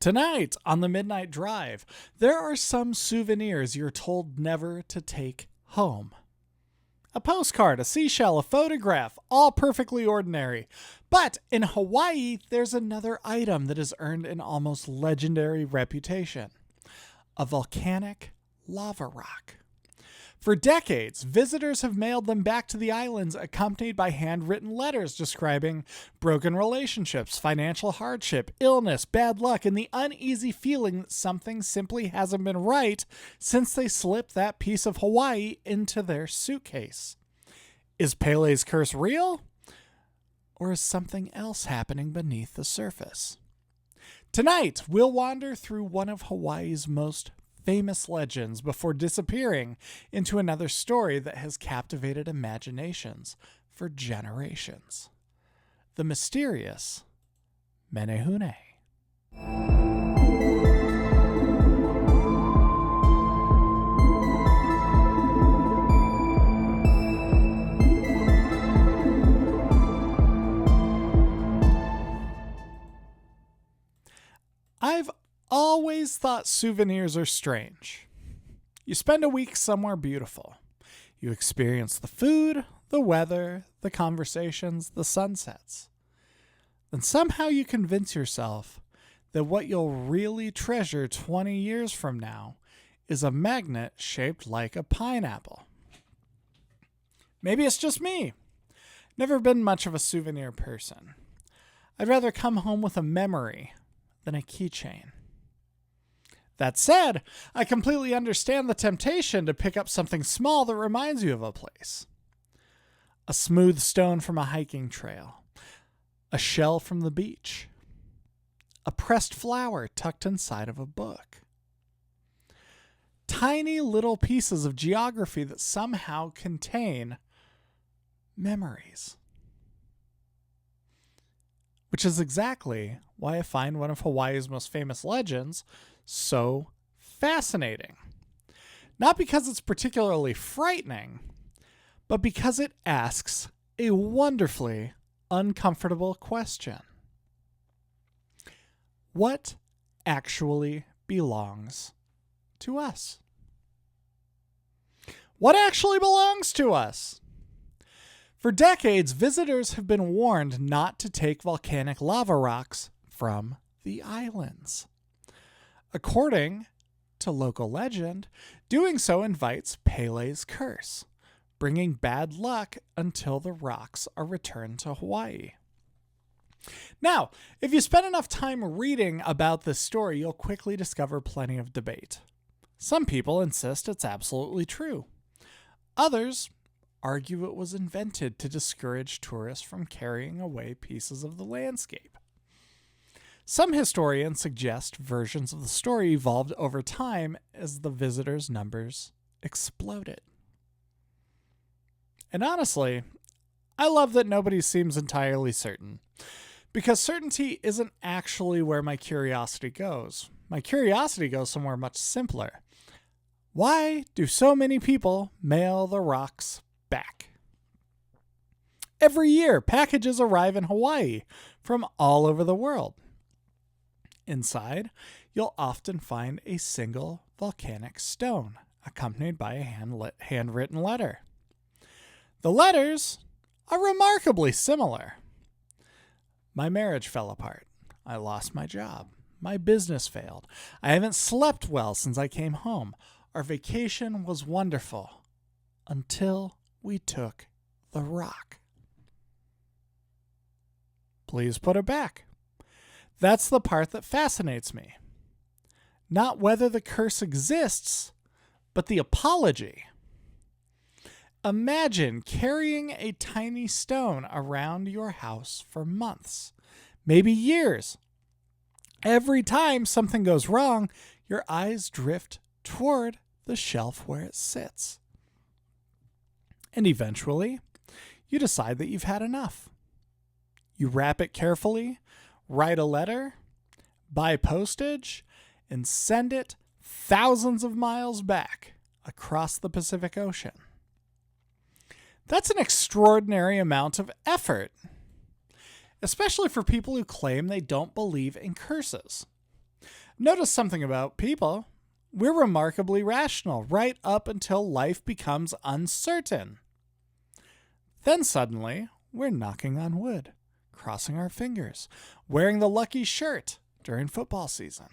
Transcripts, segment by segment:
Tonight on the Midnight Drive, there are some souvenirs you're told never to take home. A postcard, a seashell, a photograph, all perfectly ordinary. But in Hawaii, there's another item that has earned an almost legendary reputation. A volcanic lava rock. For decades, visitors have mailed them back to the islands accompanied by handwritten letters describing broken relationships, financial hardship, illness, bad luck, and the uneasy feeling that something simply hasn't been right since they slipped that piece of Hawaii into their suitcase. Is Pele's curse real? Or is something else happening beneath the surface? Tonight, we'll wander through one of Hawaii's most famous legends before disappearing into another story that has captivated imaginations for generations. The mysterious Menehune. I've always thought souvenirs are strange. You spend a week somewhere beautiful. You experience the food, the weather, the conversations, the sunsets. Then somehow you convince yourself that what you'll really treasure 20 years from now is a magnet shaped like a pineapple. Maybe it's just me. Never been much of a souvenir person. I'd rather come home with a memory than a keychain. That said, I completely understand the temptation to pick up something small that reminds you of a place. A smooth stone from a hiking trail, a shell from the beach, a pressed flower tucked inside of a book. Tiny little pieces of geography that somehow contain memories. Which is exactly why I find one of Hawaii's most famous legends so fascinating. Not because it's particularly frightening, but because it asks a wonderfully uncomfortable question. What actually belongs to us? What actually belongs to us? For decades, visitors have been warned not to take volcanic lava rocks from the islands. According to local legend, doing so invites Pele's curse, bringing bad luck until the rocks are returned to Hawaii. Now, if you spend enough time reading about this story, you'll quickly discover plenty of debate. Some people insist it's absolutely true. Others argue it was invented to discourage tourists from carrying away pieces of the landscape. Some historians suggest versions of the story evolved over time as the visitors' numbers exploded. And honestly, I love that nobody seems entirely certain, because certainty isn't actually where my curiosity goes. My curiosity goes somewhere much simpler. Why do so many people mail the rocks back? Every year, packages arrive in Hawaii from all over the world. Inside, you'll often find a single volcanic stone, accompanied by a handwritten letter. The letters are remarkably similar. My marriage fell apart. I lost my job. My business failed. I haven't slept well since I came home. Our vacation was wonderful until we took the rock. Please put it back. That's the part that fascinates me. Not whether the curse exists, but the apology. Imagine carrying a tiny stone around your house for months, maybe years. Every time something goes wrong, your eyes drift toward the shelf where it sits. And eventually, you decide that you've had enough. You wrap it carefully, write a letter, buy postage, and send it thousands of miles back across the Pacific Ocean. That's an extraordinary amount of effort, especially for people who claim they don't believe in curses. Notice something about people. We're remarkably rational right up until life becomes uncertain. Then suddenly, we're knocking on wood, crossing our fingers, wearing the lucky shirt during football season.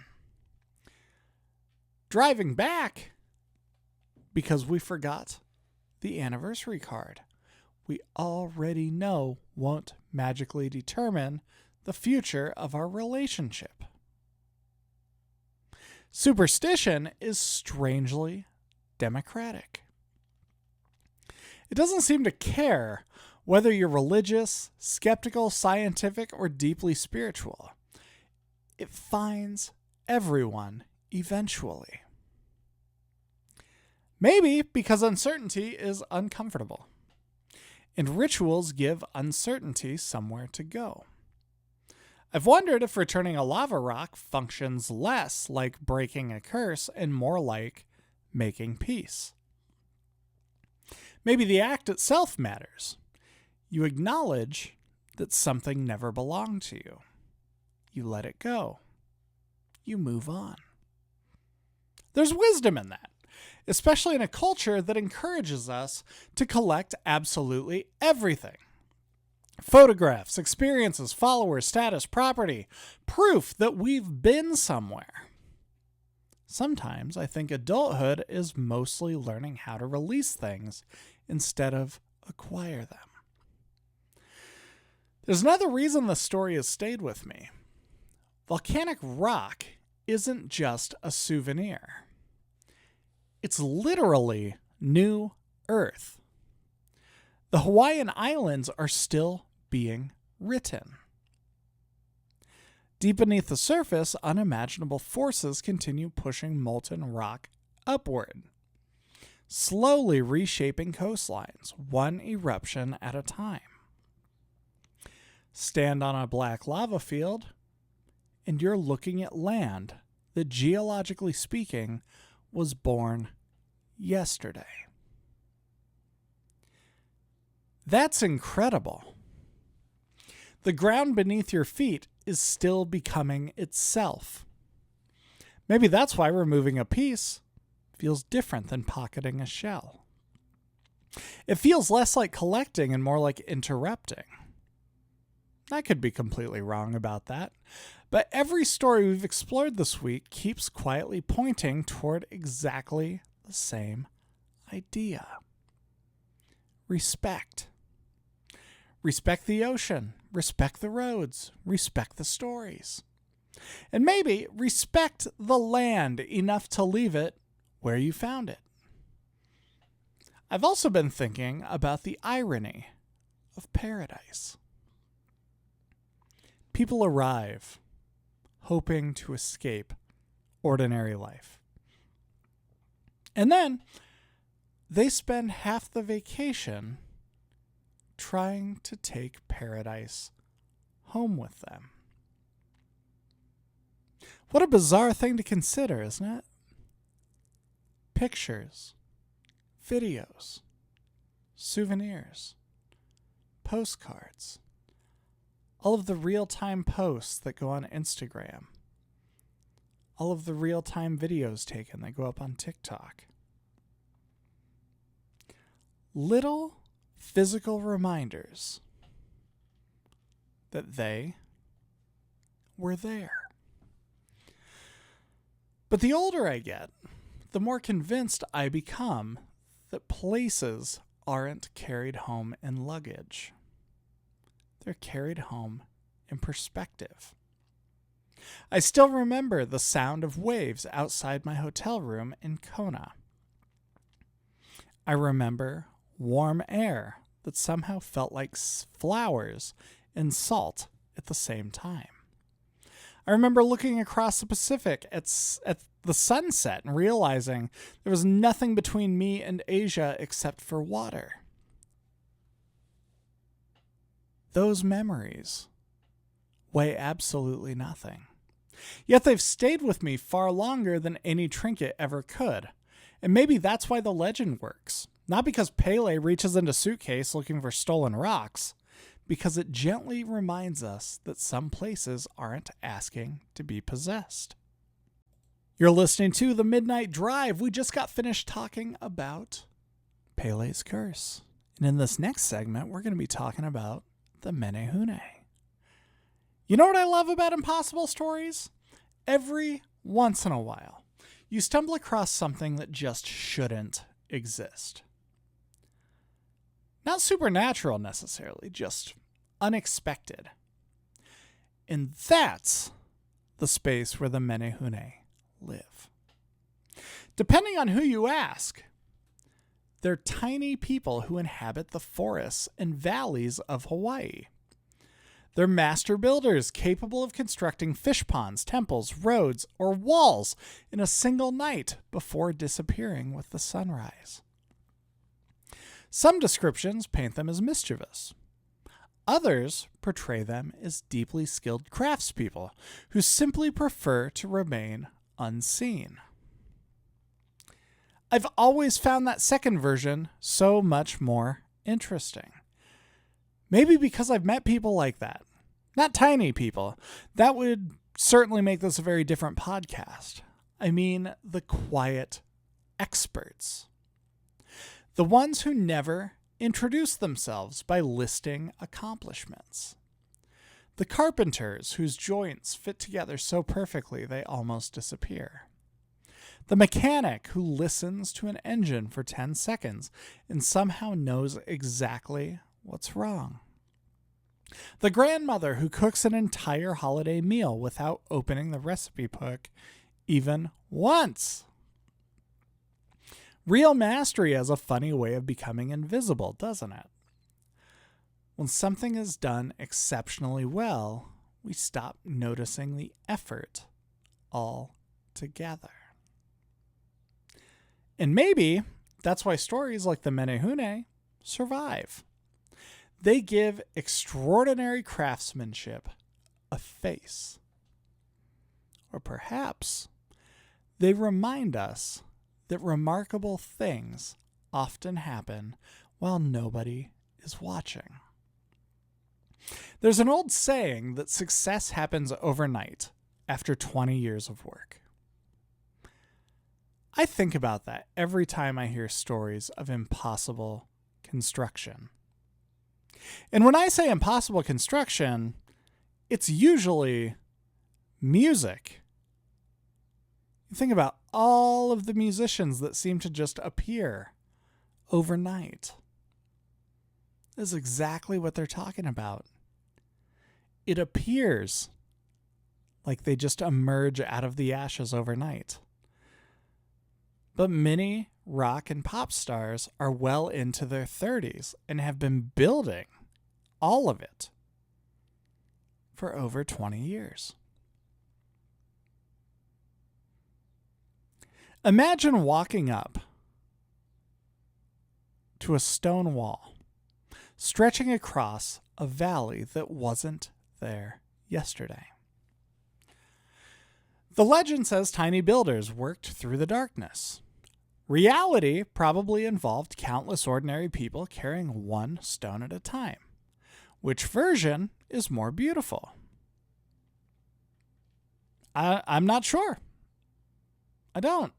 Driving back because we forgot the anniversary card. We already know won't magically determine the future of our relationship. Superstition is strangely democratic. It doesn't seem to care whether you're religious, skeptical, scientific, or deeply spiritual. It finds everyone eventually. Maybe because uncertainty is uncomfortable, and rituals give uncertainty somewhere to go. I've wondered if returning a lava rock functions less like breaking a curse and more like making peace. Maybe the act itself matters. You acknowledge that something never belonged to you. You let it go. You move on. There's wisdom in that, especially in a culture that encourages us to collect absolutely everything. Photographs, experiences, followers, status, property, proof that we've been somewhere. Sometimes I think adulthood is mostly learning how to release things instead of acquire them. There's another reason the story has stayed with me. Volcanic rock isn't just a souvenir. It's literally new Earth. The Hawaiian Islands are still being written. Deep beneath the surface, unimaginable forces continue pushing molten rock upward, slowly reshaping coastlines, one eruption at a time. Stand on a black lava field, and you're looking at land that, geologically speaking, was born yesterday. That's incredible. The ground beneath your feet is still becoming itself. Maybe that's why removing a piece feels different than pocketing a shell. It feels less like collecting and more like interrupting. I could be completely wrong about that, but every story we've explored this week keeps quietly pointing toward exactly the same idea. Respect. Respect the ocean, respect the roads, respect the stories. And maybe respect the land enough to leave it where you found it. I've also been thinking about the irony of paradise. People arrive hoping to escape ordinary life. And then they spend half the vacation trying to take paradise home with them. What a bizarre thing to consider, isn't it? Pictures, videos, souvenirs, postcards, all of the real-time posts that go on Instagram, all of the real-time videos taken that go up on TikTok. Little physical reminders that they were there. But the older I get, the more convinced I become that places aren't carried home in luggage. They're carried home in perspective. I still remember the sound of waves outside my hotel room in Kona. I remember warm air that somehow felt like flowers and salt at the same time. I remember looking across the Pacific at the sunset and realizing there was nothing between me and Asia except for water. Those memories weigh absolutely nothing. Yet they've stayed with me far longer than any trinket ever could. And maybe that's why the legend works. Not because Pele reaches into a suitcase looking for stolen rocks, because it gently reminds us that some places aren't asking to be possessed. You're listening to The Midnight Drive. We just got finished talking about Pele's curse. And in this next segment, we're going to be talking about the Menehune. You know what I love about impossible stories? Every once in a while, you stumble across something that just shouldn't exist. Not supernatural necessarily, just unexpected. And that's the space where the Menehune live. Depending on who you ask, they're tiny people who inhabit the forests and valleys of Hawaii. They're master builders capable of constructing fish ponds, temples, roads, or walls in a single night before disappearing with the sunrise. Some descriptions paint them as mischievous. Others portray them as deeply skilled craftspeople who simply prefer to remain unseen. I've always found that second version so much more interesting. Maybe because I've met people like that. Not tiny people. That would certainly make this a very different podcast. I mean, the quiet experts. The ones who never introduce themselves by listing accomplishments. The carpenters whose joints fit together so perfectly they almost disappear. The mechanic who listens to an engine for 10 seconds and somehow knows exactly what's wrong. The grandmother who cooks an entire holiday meal without opening the recipe book even once. Real mastery has a funny way of becoming invisible, doesn't it? When something is done exceptionally well, we stop noticing the effort altogether. And maybe that's why stories like the Menehune survive. They give extraordinary craftsmanship a face. Or perhaps they remind us that remarkable things often happen while nobody is watching. There's an old saying that success happens overnight after 20 years of work. I think about that every time I hear stories of impossible construction. And when I say impossible construction, it's usually music. You think about all of the musicians that seem to just appear overnight. This is exactly what they're talking about. It appears like they just emerge out of the ashes overnight. But many rock and pop stars are well into their 30s and have been building all of it for over 20 years. Imagine walking up to a stone wall, stretching across a valley that wasn't there yesterday. The legend says tiny builders worked through the darkness. Reality probably involved countless ordinary people carrying one stone at a time. Which version is more beautiful? I'm not sure. I don't.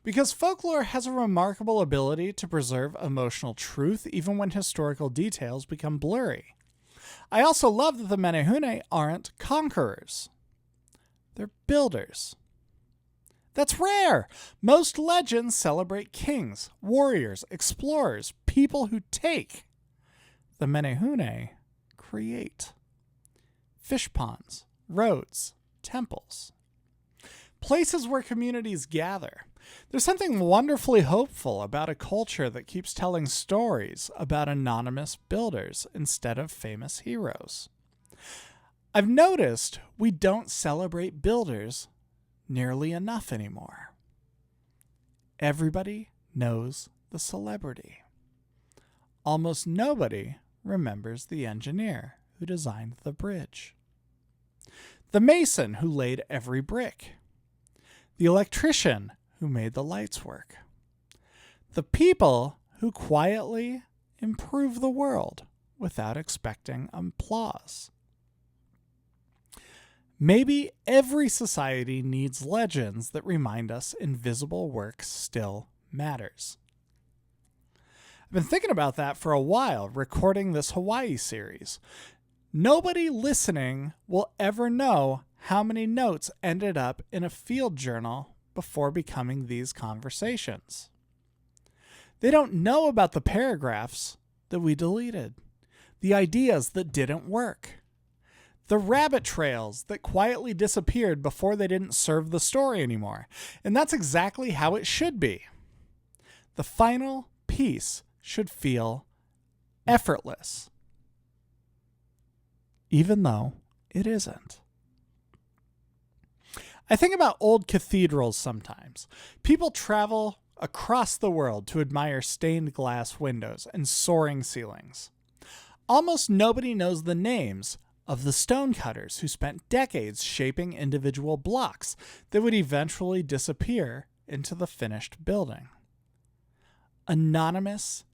Because folklore has a remarkable ability to preserve emotional truth even when historical details become blurry. I also love that the Menehune aren't conquerors. They're builders. That's rare. Most legends celebrate kings, warriors, explorers, people who take. The Menehune create. Fish ponds, roads, temples. Places where communities gather. There's something wonderfully hopeful about a culture that keeps telling stories about anonymous builders instead of famous heroes. I've noticed we don't celebrate builders nearly enough anymore. Everybody knows the celebrity. Almost nobody remembers the engineer who designed the bridge, the mason who laid every brick, the electrician who made the lights work, the people who quietly improve the world without expecting applause. Maybe every society needs legends that remind us invisible work still matters. I've been thinking about that for a while, recording this Hawaii series. Nobody listening will ever know how many notes ended up in a field journal before becoming these conversations. They don't know about the paragraphs that we deleted, the ideas that didn't work, the rabbit trails that quietly disappeared before they didn't serve the story anymore. And that's exactly how it should be. The final piece should feel effortless, even though it isn't. I think about old cathedrals sometimes. People travel across the world to admire stained glass windows and soaring ceilings. Almost nobody knows the names of the stonecutters who spent decades shaping individual blocks that would eventually disappear into the finished building. Anonymous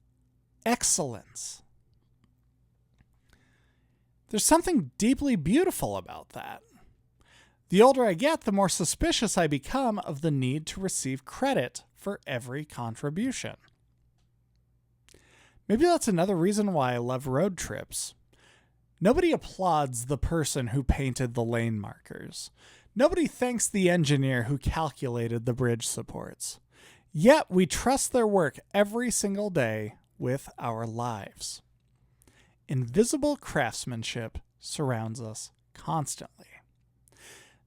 excellence. There's something deeply beautiful about that. The older I get, the more suspicious I become of the need to receive credit for every contribution. Maybe that's another reason why I love road trips. Nobody applauds the person who painted the lane markers. Nobody thanks the engineer who calculated the bridge supports. Yet we trust their work every single day with our lives. Invisible craftsmanship surrounds us constantly.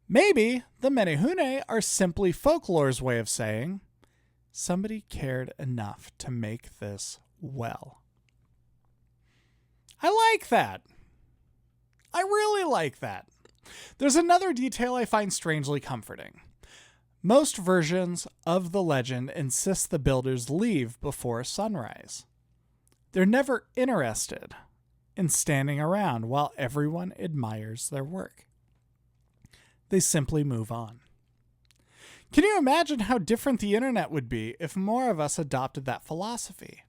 Maybe the Menehune are simply folklore's way of saying, somebody cared enough to make this well. I like that. I really like that. There's another detail I find strangely comforting. Most versions of the legend insist the builders leave before sunrise. They're never interested in standing around while everyone admires their work. They simply move on. Can you imagine how different the internet would be if more of us adopted that philosophy?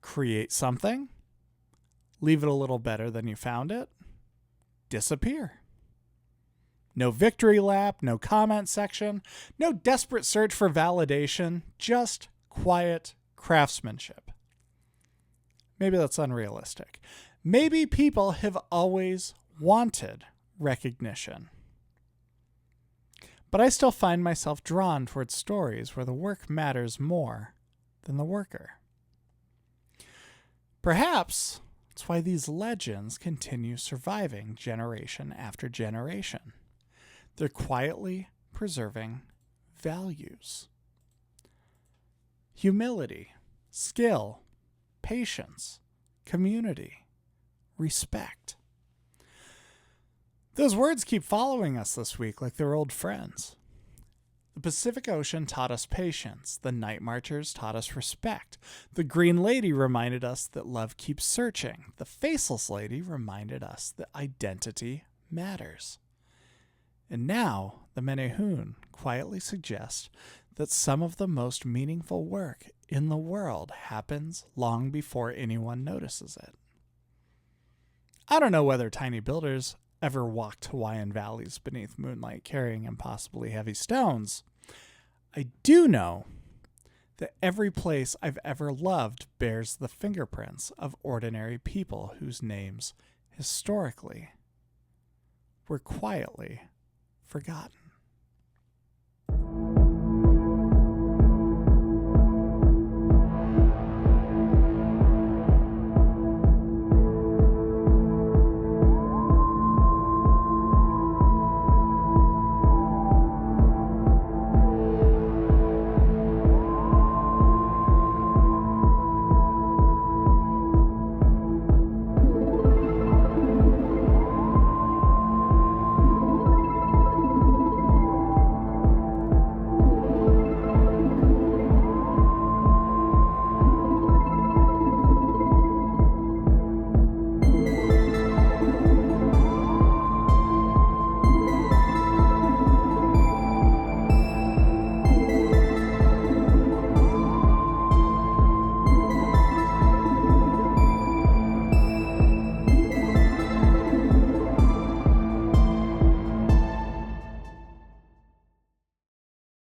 Create something, leave it a little better than you found it, disappear. No victory lap, no comment section, no desperate search for validation, just quiet craftsmanship. Maybe that's unrealistic. Maybe people have always wanted recognition. But I still find myself drawn towards stories where the work matters more than the worker. Perhaps that's why these legends continue surviving generation after generation. They're quietly preserving values. Humility, skill, patience, community, respect. Those words keep following us this week like they're old friends. The Pacific Ocean taught us patience. The Night Marchers taught us respect. The Green Lady reminded us that love keeps searching. The Faceless Lady reminded us that identity matters. And now the Menehune quietly suggest that some of the most meaningful work in the world happens long before anyone notices it. I don't know whether tiny builders ever walked Hawaiian valleys beneath moonlight carrying impossibly heavy stones. I do know that every place I've ever loved bears the fingerprints of ordinary people whose names, historically, were quietly forgotten.